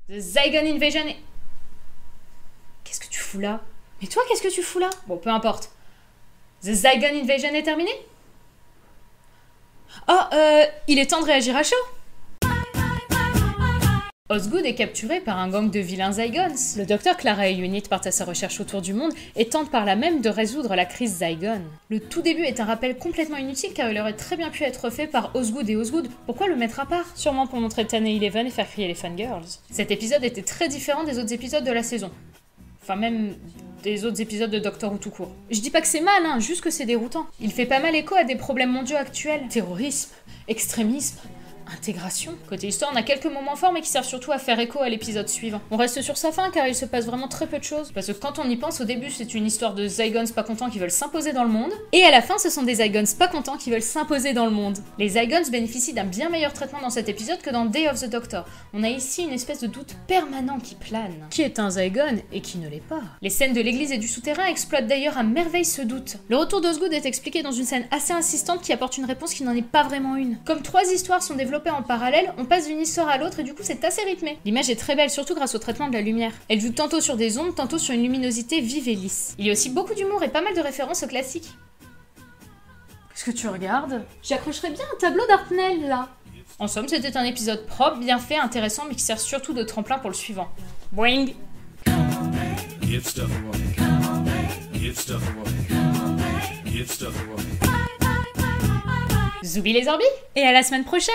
The Zygon Invasion est... Qu'est-ce que tu fous là? Mais toi, qu'est-ce que tu fous là? Bon, peu importe. The Zygon Invasion est terminé? Oh, il est temps de réagir à chaud. Osgood est capturé par un gang de vilains Zygons. Le docteur Clara et Unit partent à sa recherche autour du monde et tentent par là même de résoudre la crise Zygon. Le tout début est un rappel complètement inutile car il aurait très bien pu être fait par Osgood et Osgood. Pourquoi le mettre à part? Sûrement pour montrer Ten et Eleven et faire crier les fangirls. Cet épisode était très différent des autres épisodes de la saison. Enfin même des autres épisodes de Doctor Who tout court. Je dis pas que c'est mal, hein, juste que c'est déroutant. Il fait pas mal écho à des problèmes mondiaux actuels. Terrorisme, extrémisme... intégration. Côté histoire, on a quelques moments forts mais qui servent surtout à faire écho à l'épisode suivant. On reste sur sa fin car il se passe vraiment très peu de choses. Parce que quand on y pense, au début c'est une histoire de Zygons pas contents qui veulent s'imposer dans le monde. Et à la fin, ce sont des Zygons pas contents qui veulent s'imposer dans le monde. Les Zygons bénéficient d'un bien meilleur traitement dans cet épisode que dans Day of the Doctor. On a ici une espèce de doute permanent qui plane. Qui est un Zygon et qui ne l'est pas? Les scènes de l'église et du souterrain exploitent d'ailleurs à merveille ce doute. Le retour d'Osgood est expliqué dans une scène assez insistante qui apporte une réponse qui n'en est pas vraiment une. Comme 3 histoires sont développées en parallèle, on passe d'une histoire à l'autre et du coup c'est assez rythmé. L'image est très belle, surtout grâce au traitement de la lumière. Elle joue tantôt sur des ondes, tantôt sur une luminosité vive et lisse. Il y a aussi beaucoup d'humour et pas mal de références aux classiques. Qu'est-ce que tu regardes? J'accrocherais bien un tableau d'Hartnell là. En somme, c'était un épisode propre, bien fait, intéressant, mais qui sert surtout de tremplin pour le suivant. Boing! Zoubi les Orbis, et à la semaine prochaine!